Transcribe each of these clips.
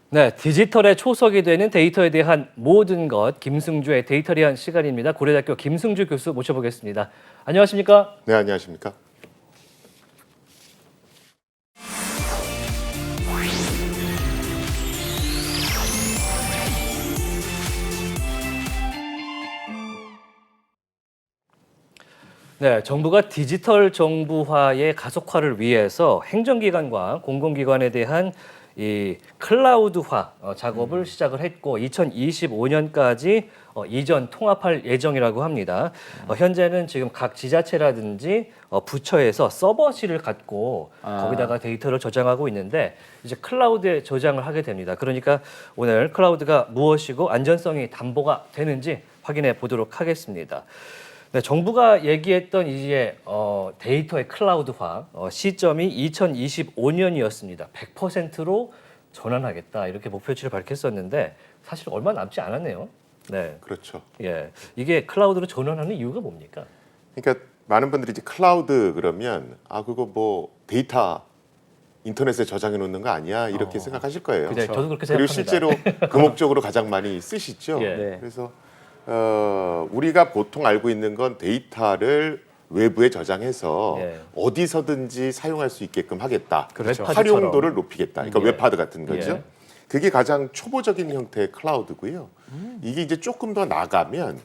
네, 디지털의 초석이 되는 데이터에 대한 모든 것, 김승주의 데이터리한 시간입니다. 고려대학교 김승주 교수 모셔보겠습니다. 안녕하십니까? 네, 안녕하십니까? 네, 정부가 디지털 정부화의 가속화를 위해서 행정기관과 공공기관에 대한 이 클라우드화 작업을 시작을 했고 2025년까지 이전 통합할 예정이라고 합니다. 현재는 지금 각 지자체라든지 부처에서 서버실을 갖고 거기다가 데이터를 저장하고 있는데 이제 클라우드에 저장을 하게 됩니다. 그러니까 오늘 클라우드가 무엇이고 안전성이 담보가 되는지 확인해 보도록 하겠습니다. 네, 정부가 얘기했던 이제 데이터의 클라우드화 시점이 2025년이었습니다. 100%로 전환하겠다 이렇게 목표치를 밝혔었는데 사실 얼마 남지 않았네요. 네, 그렇죠. 예, 이게 클라우드로 전환하는 이유가 뭡니까? 그러니까 많은 분들이 이제 클라우드 그러면 그거 뭐 데이터 인터넷에 저장해 놓는 거 아니야? 이렇게 생각하실 거예요. 그냥 저도 그렇게 그리고 생각합니다. 실제로 그 목적으로 가장 많이 쓰시죠. 예. 네. 그래서 우리가 보통 알고 있는 건 데이터를 외부에 저장해서 예. 어디서든지 사용할 수 있게끔 하겠다. 그렇죠. 활용도를 높이겠다. 그러니까 예. 웹하드 같은 거죠. 예. 그게 가장 초보적인 형태의 클라우드고요. 이게 이제 조금 더 나가면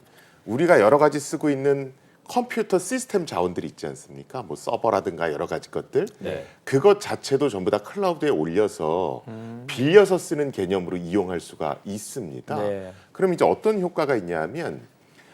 우리가 여러 가지 쓰고 있는 컴퓨터 시스템 자원들이 있지 않습니까? 뭐 서버라든가 여러 가지 것들. 네. 그것 자체도 전부 다 클라우드에 올려서 빌려서 쓰는 개념으로 이용할 수가 있습니다. 네. 그럼 이제 어떤 효과가 있냐면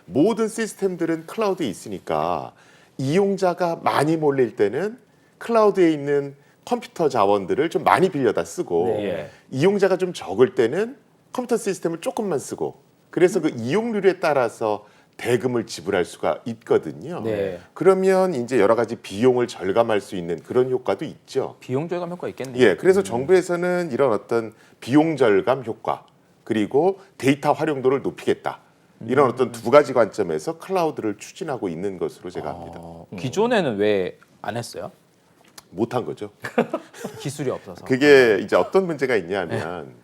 모든 시스템들은 클라우드에 있으니까 이용자가 많이 몰릴 때는 클라우드에 있는 컴퓨터 자원들을 좀 많이 빌려다 쓰고 네. 이용자가 좀 적을 때는 컴퓨터 시스템을 조금만 쓰고 그래서 그 이용률에 따라서 대금을 지불할 수가 있거든요. 네. 그러면 이제 여러 가지 비용을 절감할 수 있는 그런 효과도 있죠. 비용 절감 효과 있겠네요. 예, 그래서 정부에서는 이런 어떤 비용 절감 효과 그리고 데이터 활용도를 높이겠다. 이런 어떤 두 가지 관점에서 클라우드를 추진하고 있는 것으로 제가 압니다. 기존에는 왜 안 했어요? 못한 거죠. 기술이 없어서. 그게 이제 어떤 문제가 있냐면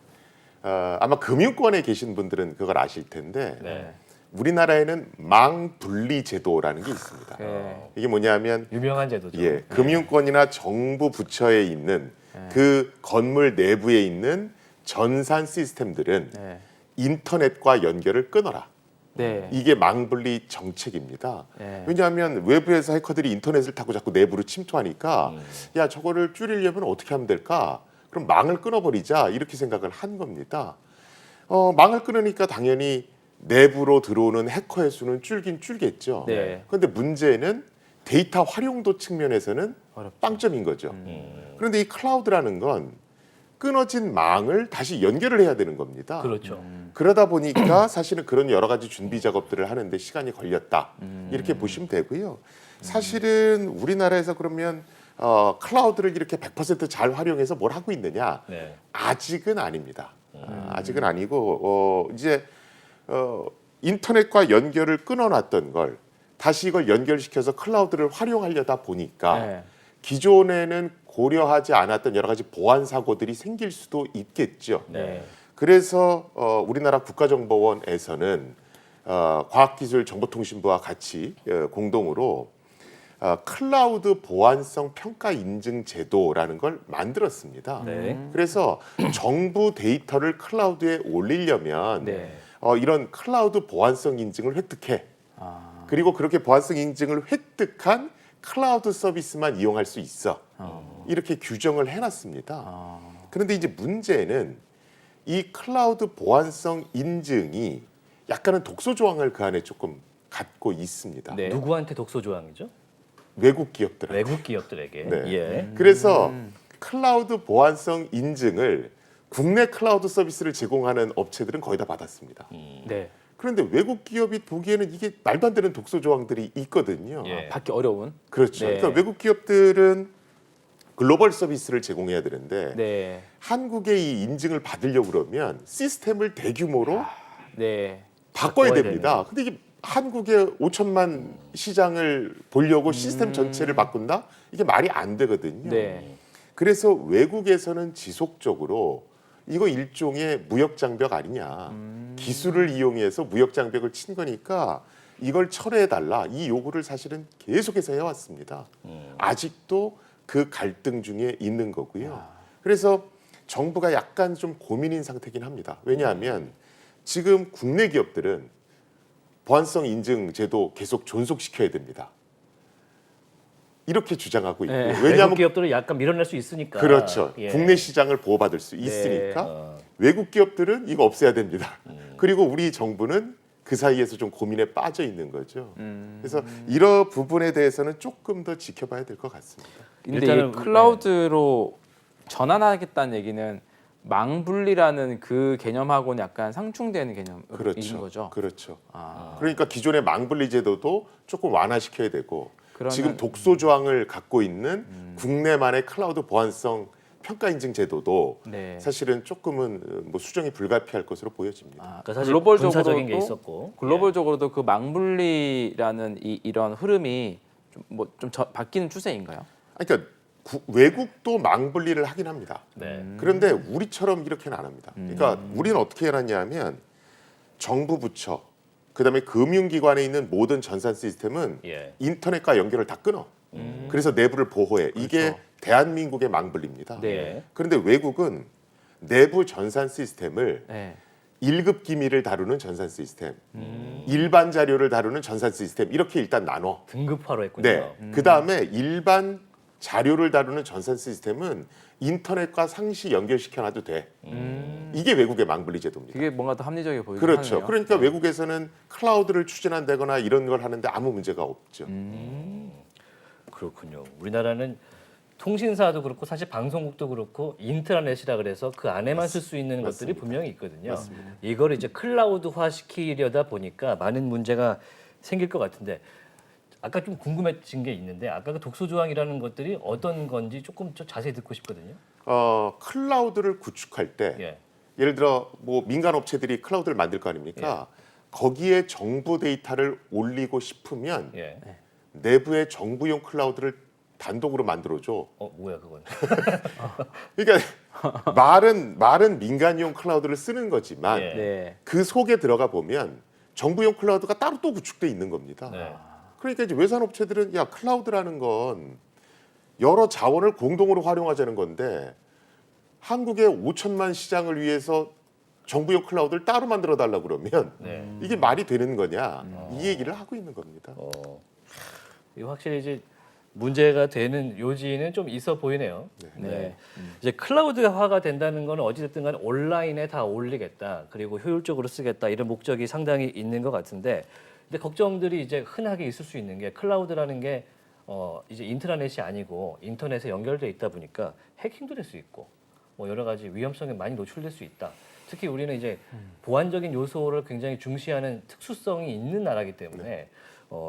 아마 금융권에 계신 분들은 그걸 아실 텐데 네. 우리나라에는 망 분리 제도라는 게 있습니다. 네. 이게 뭐냐면 유명한 제도죠. 예, 금융권이나 정부 부처에 있는 그 건물 내부에 있는 전산 시스템들은 네. 인터넷과 연결을 끊어라. 네. 이게 망분리 정책입니다. 네. 왜냐하면 외부에서 해커들이 인터넷을 타고 자꾸 내부로 침투하니까 야 저거를 줄이려면 어떻게 하면 될까? 그럼 망을 끊어버리자 이렇게 생각을 한 겁니다. 망을 끊으니까 당연히 내부로 들어오는 해커의 수는 줄긴 줄겠죠. 네. 그런데 문제는 데이터 활용도 측면에서는 어렵죠. 빵점인 거죠. 그런데 이 클라우드라는 건 끊어진 망을 다시 연결을 해야 되는 겁니다. 그렇죠. 그러다 보니까 사실은 그런 여러 가지 준비 작업들을 하는데 시간이 걸렸다. 이렇게 보시면 되고요. 사실은 우리나라에서 그러면 클라우드를 이렇게 100%잘 활용해서 뭘 하고 있느냐? 네. 아직은 아닙니다. 아직은 아니고 이제 인터넷과 연결을 끊어놨던 걸 다시 이걸 연결시켜서 클라우드를 활용하려다 보니까 네. 기존에는 고려하지 않았던 여러 가지 보안 사고들이 생길 수도 있겠죠. 네. 그래서 우리나라 국가정보원에서는 과학기술정보통신부와 같이 공동으로 클라우드 보안성 평가 인증 제도라는 걸 만들었습니다. 네. 그래서 정부 데이터를 클라우드에 올리려면 네. 이런 클라우드 보안성 인증을 획득해. 아. 그리고 그렇게 보안성 인증을 획득한 클라우드 서비스만 이용할 수 있어. 이렇게 규정을 해놨습니다. 그런데 이제 문제는 이 클라우드 보안성 인증이 약간은 독소 조항을 그 안에 조금 갖고 있습니다. 네. 누구한테 독소 조항이죠? 외국 기업들한테. 외국 기업들에게. 네. 예. 그래서 클라우드 보안성 인증을 국내 클라우드 서비스를 제공하는 업체들은 거의 다 받았습니다. 네. 그런데 외국 기업이 보기에는 이게 말도 안 되는 독소 조항들이 있거든요. 예. 받기 어려운. 그렇죠. 네. 그러니까 외국 기업들은 글로벌 서비스를 제공해야 되는데 네. 한국의 이 인증을 받으려고 그러면 시스템을 대규모로 네. 바꿔야 바꿔야 됩니다. 근데 이게 한국의 5천만 시장을 보려고 시스템 전체를 바꾼다? 이게 말이 안 되거든요. 네. 그래서 외국에서는 지속적으로 이거 일종의 무역 장벽 아니냐. 기술을 이용해서 무역 장벽을 친 거니까 이걸 철회해 달라. 이 요구를 사실은 계속해서 해왔습니다. 아직도 그 갈등 중에 있는 거고요. 그래서 정부가 약간 좀 고민인 상태긴 합니다. 왜냐하면 지금 국내 기업들은 보안성 인증 제도 계속 존속시켜야 됩니다. 이렇게 주장하고 있고요. 네. 외국 왜냐하면 기업들은 약간 밀어낼 수 있으니까. 그렇죠. 예. 국내 시장을 보호받을 수 있으니까 어. 외국 기업들은 이거 없애야 됩니다. 그리고 우리 정부는 그 사이에서 좀 고민에 빠져 있는 거죠. 그래서 이런 부분에 대해서는 조금 더 지켜봐야 될 것 같습니다. 근데 일단은 이 클라우드로 전환하겠다는 얘기는 망분리라는 그 개념하고는 약간 상충되는 개념인 그렇죠. 거죠. 그렇죠. 아, 그러니까 기존의 망분리 제도도 조금 완화시켜야 되고 그러면- 지금 독소 조항을 갖고 있는 국내만의 클라우드 보안성 평가 인증 제도도 네. 사실은 조금은 뭐 수정이 불가피할 것으로 보여집니다. 아, 그러니까 사실 군사적인 게 글로벌적으로도 있었고. 글로벌적으로도 그 망분리라는 이런 흐름이 좀 바뀌는 추세인가요? 그러니까 외국도 망분리를 하긴 합니다. 예. 네. 그런데 우리처럼 이렇게는 안 합니다. 그러니까 우리는 어떻게 해놨냐면 정부 부처, 그다음에 금융기관에 있는 모든 전산 시스템은 예. 인터넷과 연결을 다 끊어. 그래서 내부를 보호해. 이게 그렇죠. 대한민국의 망분리입니다. 네. 그런데 외국은 내부 전산 시스템을 네. 1급 기밀을 다루는 전산 시스템, 일반 자료를 다루는 전산 시스템 이렇게 일단 나눠. 등급화로 했군요. 네. 그 다음에 일반 자료를 다루는 전산 시스템은 인터넷과 상시 연결시켜놔도 돼. 이게 외국의 망분리 제도입니다. 그게 뭔가 더 합리적이게 보이긴 그렇죠. 하네요. 그러니까 외국에서는 클라우드를 추진한다거나 이런 걸 하는데 아무 문제가 없죠. 그렇군요. 우리나라는 통신사도 그렇고 사실 방송국도 그렇고 인트라넷이라 그래서 그 안에만 쓸 수 있는 것들이 맞습니다. 분명히 있거든요. 맞습니다. 이걸 이제 클라우드화 시키려다 보니까 많은 문제가 생길 것 같은데 아까 좀 궁금해진 게 있는데 아까 그 독소 조항이라는 것들이 어떤 건지 조금 좀 자세히 듣고 싶거든요. 클라우드를 구축할 때 예. 예를 들어 뭐 민간 업체들이 클라우드를 만들 거 아닙니까? 거기에 정부 데이터를 올리고 싶으면 예. 내부에 정부용 클라우드를 단독으로 만들어줘. 뭐야 그건? 그러니까 말은 민간용 클라우드를 쓰는 거지만 예. 네. 그 속에 들어가 보면 정부용 클라우드가 따로 또 구축돼 있는 겁니다. 네. 그러니까 이제 외산 업체들은 야 클라우드라는 건 여러 자원을 공동으로 활용하자는 건데 한국의 5천만 시장을 위해서 정부용 클라우드를 따로 만들어 달라 그러면 네. 이게 말이 되는 거냐 이 얘기를 하고 있는 겁니다. 이거 확실히 이제 문제가 되는 요지는 좀 있어 보이네요. 네. 이제 클라우드화가 된다는 건 어찌됐든 간에 온라인에 다 올리겠다. 그리고 효율적으로 쓰겠다. 이런 목적이 상당히 있는 것 같은데 근데 걱정들이 이제 흔하게 있을 수 있는 게 클라우드라는 게 이제 인트라넷이 아니고 인터넷에 연결돼 있다 보니까 해킹도 될 수 있고 뭐 여러 가지 위험성에 많이 노출될 수 있다. 특히 우리는 이제 보안적인 요소를 굉장히 중시하는 특수성이 있는 나라이기 때문에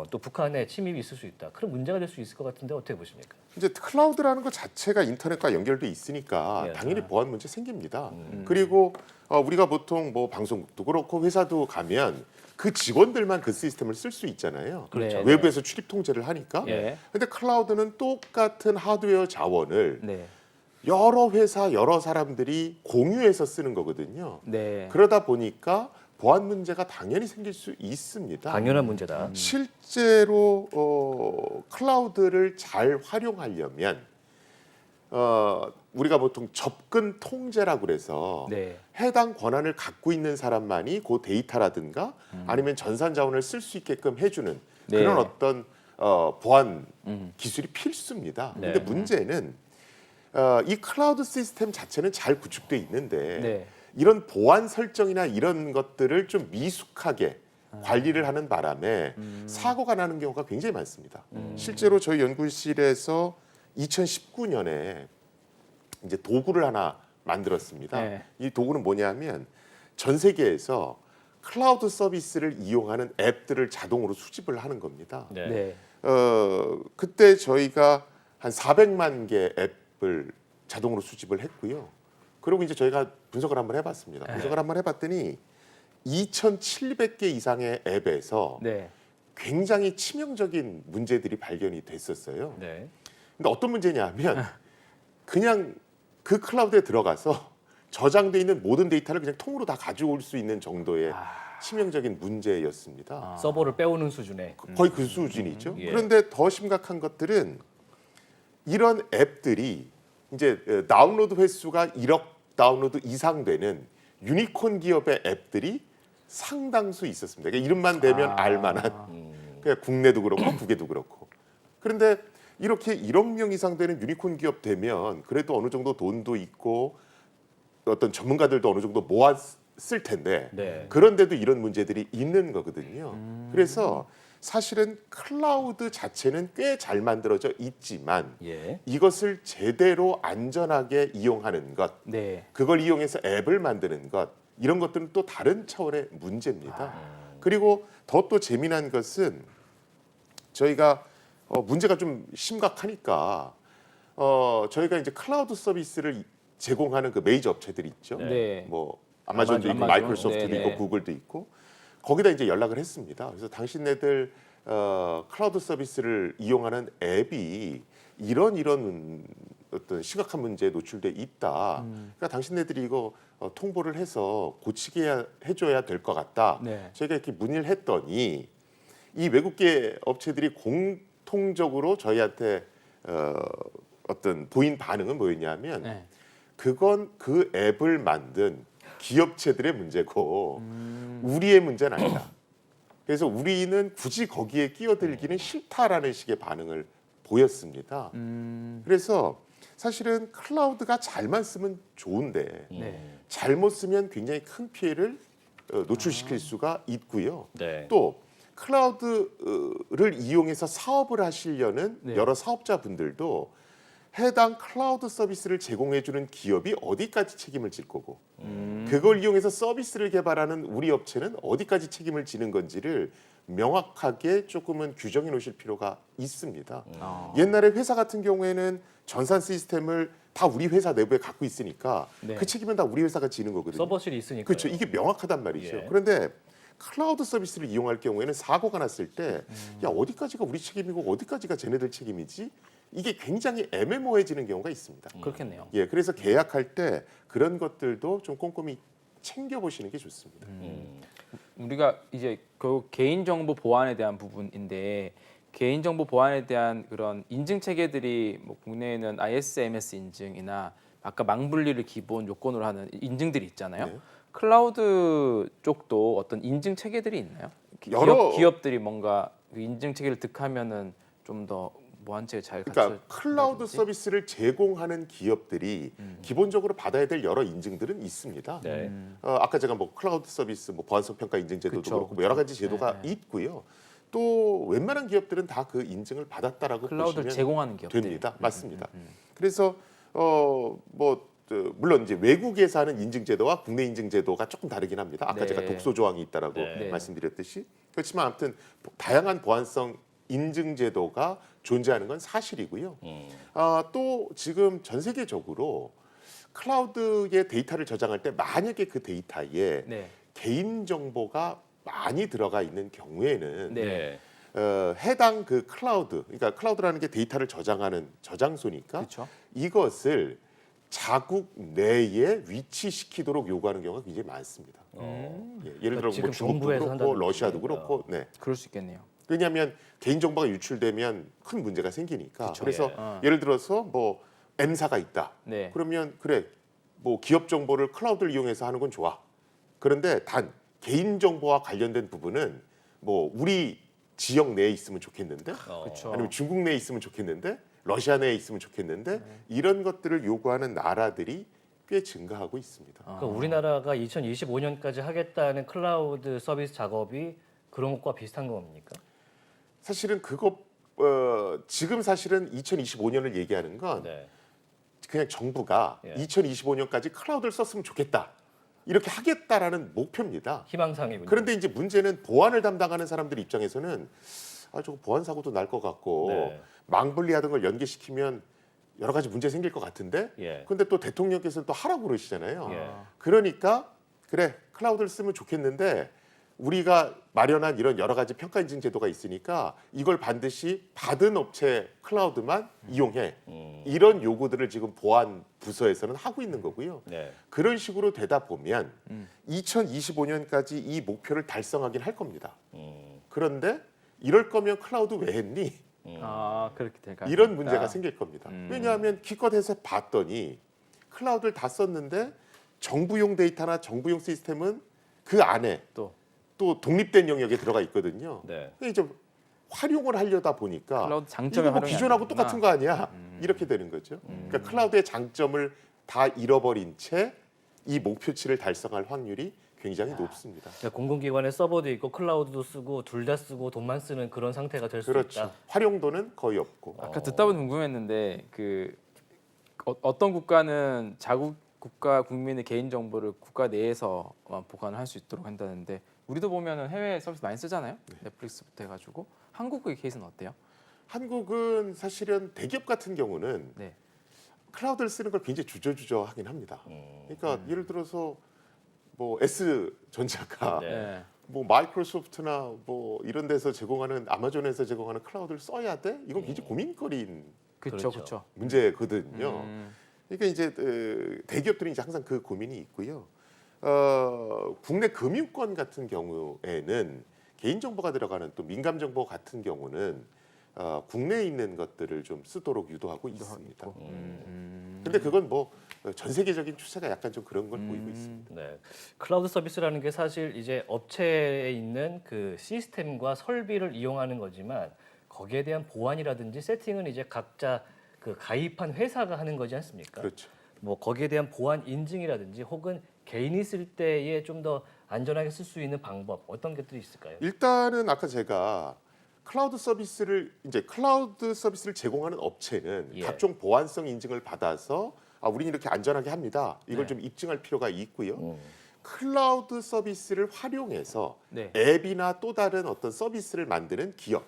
또 북한에 침입이 있을 수 있다. 그런 문제가 될 수 있을 것 같은데 어떻게 보십니까? 이제 클라우드라는 것 자체가 인터넷과 연결돼 있으니까 예. 당연히 보안 문제 생깁니다. 그리고 우리가 보통 뭐 방송국도 그렇고 회사도 가면 그 직원들만 그 시스템을 쓸 수 있잖아요. 그렇죠. 외부에서 출입 통제를 하니까. 예. 근데 클라우드는 똑같은 하드웨어 자원을 네. 여러 회사, 여러 사람들이 공유해서 쓰는 거거든요. 네. 그러다 보니까 보안 문제가 당연히 생길 수 있습니다. 당연한 문제다. 실제로 클라우드를 잘 활용하려면 우리가 보통 접근 통제라고 그래서 네. 해당 권한을 갖고 있는 사람만이 그 데이터라든가 아니면 전산 자원을 쓸 수 있게끔 해주는 네. 그런 어떤 보안 기술이 필수입니다. 네. 근데 문제는 이 클라우드 시스템 자체는 잘 구축돼 있는데 네. 이런 보안 설정이나 이런 것들을 좀 미숙하게 관리를 하는 바람에 사고가 나는 경우가 굉장히 많습니다. 실제로 저희 연구실에서 2019년에 이제 도구를 하나 만들었습니다. 네. 이 도구는 뭐냐면 전 세계에서 클라우드 서비스를 이용하는 앱들을 자동으로 수집을 하는 겁니다. 네. 네. 그때 저희가 한 400만 개 앱 앱을 자동으로 수집을 했고요. 그리고 이제 저희가 분석을 한번 해봤습니다. 분석을 한번 해봤더니 2,700개 이상의 앱에서 네. 굉장히 치명적인 문제들이 발견이 됐었어요. 네. 근데 어떤 문제냐면 그냥 그 클라우드에 들어가서 저장돼 있는 모든 데이터를 그냥 통으로 다 가져올 수 있는 정도의 치명적인 문제였습니다. 서버를 빼오는 수준의. 거의 그 수준이죠. 예. 그런데 더 심각한 것들은 이런 앱들이 이제 다운로드 횟수가 1억 다운로드 이상 되는 유니콘 기업의 앱들이 상당수 있었습니다. 그러니까 이름만 대면 알만한 그냥 국내도 그렇고 국외도 그렇고. 그런데 이렇게 1억 명 이상 되는 유니콘 기업 되면 그래도 어느 정도 돈도 있고 어떤 전문가들도 어느 정도 모았을 텐데 네. 그런데도 이런 문제들이 있는 거거든요. 그래서 사실은 클라우드 자체는 꽤 잘 만들어져 있지만 예. 이것을 제대로 안전하게 이용하는 것, 네. 그걸 이용해서 앱을 만드는 것 이런 것들은 또 다른 차원의 문제입니다. 그리고 더 또 재미난 것은 저희가 문제가 좀 심각하니까 저희가 이제 클라우드 서비스를 제공하는 그 메이저 업체들이 있죠. 네. 뭐 아마존도 있고 아마존. 마이크로소프트도 네, 있고 네. 구글도 있고 거기다 이제 연락을 했습니다. 그래서 당신네들 클라우드 서비스를 이용하는 앱이 이런 어떤 심각한 문제에 노출돼 있다. 그러니까 당신네들이 이거 통보를 해서 고치게 해줘야 될 것 같다. 네. 저희가 이렇게 문의를 했더니 이 외국계 업체들이 공통적으로 저희한테 어떤 보인 반응은 뭐였냐면 네. 그건 그 앱을 만든 기업체들의 문제고 우리의 문제는 아니다. 그래서 우리는 굳이 거기에 끼어들기는 싫다라는 식의 반응을 보였습니다. 그래서 사실은 클라우드가 잘만 쓰면 좋은데 네. 잘못 쓰면 굉장히 큰 피해를 노출시킬 수가 있고요. 네. 또 클라우드를 이용해서 사업을 하시려는 네. 여러 사업자분들도 해당 클라우드 서비스를 제공해주는 기업이 어디까지 책임을 질 거고 그걸 이용해서 서비스를 개발하는 우리 업체는 어디까지 책임을 지는 건지를 명확하게 조금은 규정해 놓으실 필요가 있습니다. 옛날에 회사 같은 경우에는 전산 시스템을 다 우리 회사 내부에 갖고 있으니까 네. 그 책임은 다 우리 회사가 지는 거거든요. 서버실이 있으니까. 그렇죠. 이게 명확하단 말이죠. 예. 그런데 클라우드 서비스를 이용할 경우에는 사고가 났을 때 야 어디까지가 우리 책임이고 어디까지가 쟤네들 책임이지? 이게 굉장히 애매모호해지는 경우가 있습니다. 그렇겠네요. 예, 그래서 계약할 때 그런 것들도 좀 꼼꼼히 챙겨보시는 게 좋습니다. 우리가 이제 그 개인정보 보안에 대한 부분인데 개인정보 보안에 대한 그런 인증 체계들이 뭐 국내에는 ISMS 인증이나 아까 망분리를 기본 요건으로 하는 인증들이 있잖아요. 네. 클라우드 쪽도 어떤 인증 체계들이 있나요? 기업들이 뭔가 그 인증 체계를 득하면은 좀 더 보안체에 잘 그러니까 갖춰. 클라우드 서비스를 제공하는 기업들이 기본적으로 받아야 될 여러 인증들은 있습니다. 네. 아까 제가 뭐 클라우드 서비스 뭐 보안성 평가 인증 제도도 그쵸, 그렇고 뭐 여러 가지 제도가 네, 있고요. 또 웬만한 기업들은 다 그 인증을 받았다라고 클라우드를 보시면 제공하는 기업들. 됩니다. 맞습니다. 그래서 물론 이제 외국에서 하는 인증 제도와 국내 인증 제도가 조금 다르긴 합니다. 아까 네. 제가 독소 조항이 있다라고 네. 말씀드렸듯이 그렇지만 아무튼 다양한 보안성 인증 제도가 존재하는 건 사실이고요. 또 지금 전 세계적으로 클라우드에 데이터를 저장할 때 만약에 그 데이터에 네. 개인 정보가 많이 들어가 있는 경우에는 네. 해당 그 클라우드, 그러니까 클라우드라는 게 데이터를 저장하는 저장소니까 그렇죠. 이것을 자국 내에 위치시키도록 요구하는 경우가 굉장히 많습니다. 예를 들어 지금 뭐 중국도 정부에서 그렇고 한다는 러시아도 얘기군요. 그렇고, 네. 그럴 수 있겠네요. 왜냐하면 개인 정보가 유출되면 큰 문제가 생기니까. 그쵸. 그래서 예. 예를 들어서 뭐 M사가 있다. 네. 그러면 그래 뭐 기업 정보를 클라우드를 이용해서 하는 건 좋아. 그런데 단 개인 정보와 관련된 부분은 뭐 우리 지역 내에 있으면 좋겠는데, 그렇죠. 아니면 중국 내에 있으면 좋겠는데, 러시아 내에 있으면 좋겠는데 이런 것들을 요구하는 나라들이 꽤 증가하고 있습니다. 그러니까 우리나라가 2025년까지 하겠다는 클라우드 서비스 작업이 그런 것과 비슷한 겁니까? 사실은 그거 지금 사실은 2025년을 얘기하는 건 네. 그냥 정부가 예. 2025년까지 클라우드를 썼으면 좋겠다. 이렇게 하겠다라는 목표입니다. 희망사항이군요. 그런데 이제 문제는 보안을 담당하는 사람들 입장에서는 저거 보안 사고도 날 것 같고 네. 망분리하던 걸 연계시키면 여러 가지 문제 생길 것 같은데 예. 근데 또 대통령께서 또 하라고 그러시잖아요. 예. 그러니까 그래 클라우드를 쓰면 좋겠는데 우리가 마련한 이런 여러 가지 평가 인증 제도가 있으니까 이걸 반드시 받은 업체 클라우드만 이용해. 이런 요구들을 지금 보안 부서에서는 하고 있는 거고요. 네. 그런 식으로 되다 보면 2025년까지 이 목표를 달성하긴 할 겁니다. 그런데 이럴 거면 클라우드 왜 했니? 그렇게 될 가능성이 이런 있다. 문제가 생길 겁니다. 왜냐하면 기껏 해서 봤더니 클라우드를 다 썼는데 정부용 데이터나 정부용 시스템은 그 안에 또 독립된 영역에 들어가 있거든요. 네. 근데 이제 활용을 하려다 보니까 클라우드 장점이 이거 뭐 활용이 기존하고 안 되는구나. 똑같은 거 아니야? 이렇게 되는 거죠. 그러니까 클라우드의 장점을 다 잃어버린 채 이 목표치를 달성할 확률이 굉장히 높습니다. 그러니까 공공기관의 서버도 있고 클라우드도 쓰고 둘 다 쓰고 돈만 쓰는 그런 상태가 될 수 그렇죠. 있다. 활용도는 거의 없고. 아까 듣다 보니 궁금했는데 그 어떤 국가는 자국 국가 국민의 개인 정보를 국가 내에서 보관을 할 수 있도록 한다는데 우리도 보면은 해외 서비스 많이 쓰잖아요. 넷플릭스부터 해가지고 한국의 케이스는 어때요? 한국은 사실은 대기업 같은 경우는 네. 클라우드를 쓰는 걸 굉장히 주저주저하긴 합니다. 그러니까 예를 들어서 뭐 S전자가 네. 뭐 마이크로소프트나 뭐 이런 데서 제공하는 아마존에서 제공하는 클라우드를 써야 돼? 이건 굉장히 고민거리인 그렇죠, 그렇죠. 그렇죠. 문제거든요. 그러니까 이제 대기업들이 이제 항상 그 고민이 있고요. 국내 금융권 같은 경우에는 개인 정보가 들어가는 또 민감 정보 같은 경우는 국내에 있는 것들을 좀 쓰도록 유도하고 있습니다. 근데 그건 뭐 전 세계적인 추세가 약간 좀 그런 걸 보이고 있습니다. 네. 클라우드 서비스라는 게 사실 이제 업체에 있는 그 시스템과 설비를 이용하는 거지만 거기에 대한 보안이라든지 세팅은 이제 각자 그 가입한 회사가 하는 거지 않습니까? 그렇죠. 뭐 거기에 대한 보안 인증이라든지 혹은 개인이 쓸 때에 좀 더 안전하게 쓸 수 있는 방법 어떤 것들이 있을까요? 일단은 아까 제가 클라우드 서비스를 제공하는 업체는 예. 각종 보안성 인증을 받아서 우리는 이렇게 안전하게 합니다. 이걸 네. 좀 입증할 필요가 있고요. 클라우드 서비스를 활용해서 네. 앱이나 또 다른 어떤 서비스를 만드는 기업.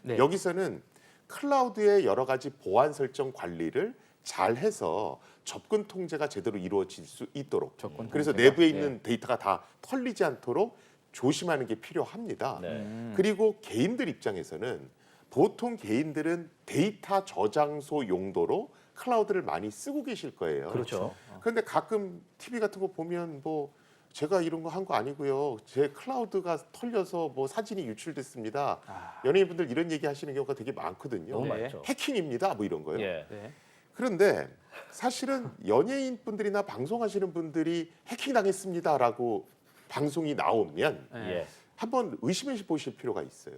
네. 여기서는 클라우드의 여러 가지 보안 설정 관리를 잘 해서 접근 통제가 제대로 이루어질 수 있도록. 접근 그래서 통제가? 내부에 네. 있는 데이터가 다 털리지 않도록 조심하는 게 필요합니다. 네. 그리고 개인들 입장에서는 보통 개인들은 데이터 저장소 용도로 클라우드를 많이 쓰고 계실 거예요. 그렇죠. 그런데 가끔 TV 같은 거 보면 뭐 제가 이런 거 한 거 아니고요. 제 클라우드가 털려서 뭐 사진이 유출됐습니다. 연예인분들 이런 얘기 하시는 경우가 되게 많거든요. 너무 네. 많죠. 해킹입니다. 뭐 이런 거요. 예. 네. 그런데 사실은 연예인 분들이나 방송하시는 분들이 해킹당했습니다라고 방송이 나오면 네. 예. 한번 의심해 보실 필요가 있어요.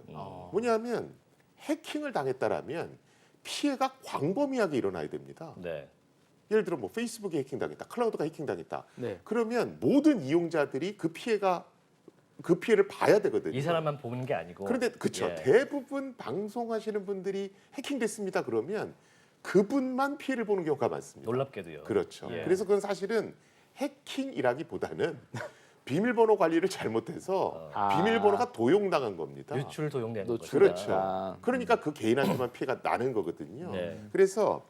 뭐냐면 해킹을 당했다라면 피해가 광범위하게 일어나야 됩니다. 네. 예를 들어 뭐 페이스북이 해킹당했다, 클라우드가 해킹당했다. 네. 그러면 모든 이용자들이 그 피해를 봐야 되거든요. 이 사람만 보는 게 아니고. 그런데 그렇죠. 예. 대부분 방송하시는 분들이 해킹됐습니다. 그러면 그분만 피해를 보는 경우가 많습니다. 놀랍게도요. 그렇죠. 예. 그래서 그건 사실은 해킹이라기보다는 비밀번호 관리를 잘못해서 비밀번호가 도용당한 겁니다. 유출 도용되는 거죠. 그렇죠. 그러니까 그 개인한테만 피해가 나는 거거든요. 네. 그래서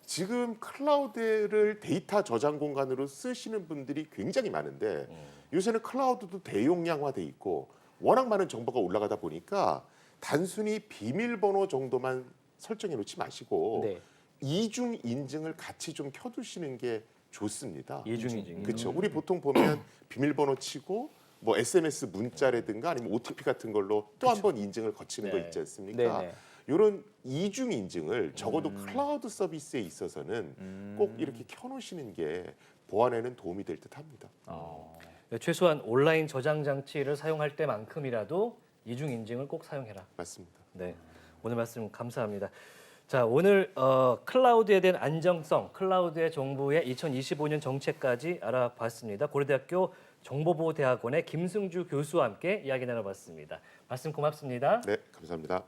지금 클라우드를 데이터 저장 공간으로 쓰시는 분들이 굉장히 많은데 요새는 클라우드도 대용량화돼 있고 워낙 많은 정보가 올라가다 보니까 단순히 비밀번호 정도만 설정해 놓지 마시고 네. 이중 인증을 같이 좀 켜두시는 게 좋습니다. 이중 인증. 그렇죠. 우리 보통 보면 비밀번호 치고 뭐 SMS 문자라든가 아니면 OTP 같은 걸로 또 한 번 인증을 거치는 거 네. 있지 않습니까? 네네. 이런 이중 인증을 적어도 클라우드 서비스에 있어서는 꼭 이렇게 켜놓으시는 게 보안에는 도움이 될 듯합니다. 최소한 온라인 저장 장치를 사용할 때만큼이라도 이중 인증을 꼭 사용해라. 맞습니다. 네, 오늘 말씀 감사합니다. 자, 오늘 클라우드에 대한 안정성, 클라우드의 정부의 2025년 정책까지 알아봤습니다. 고려대학교 정보보호대학원의 김승주 교수와 함께 이야기 나눠봤습니다. 말씀 고맙습니다. 네, 감사합니다.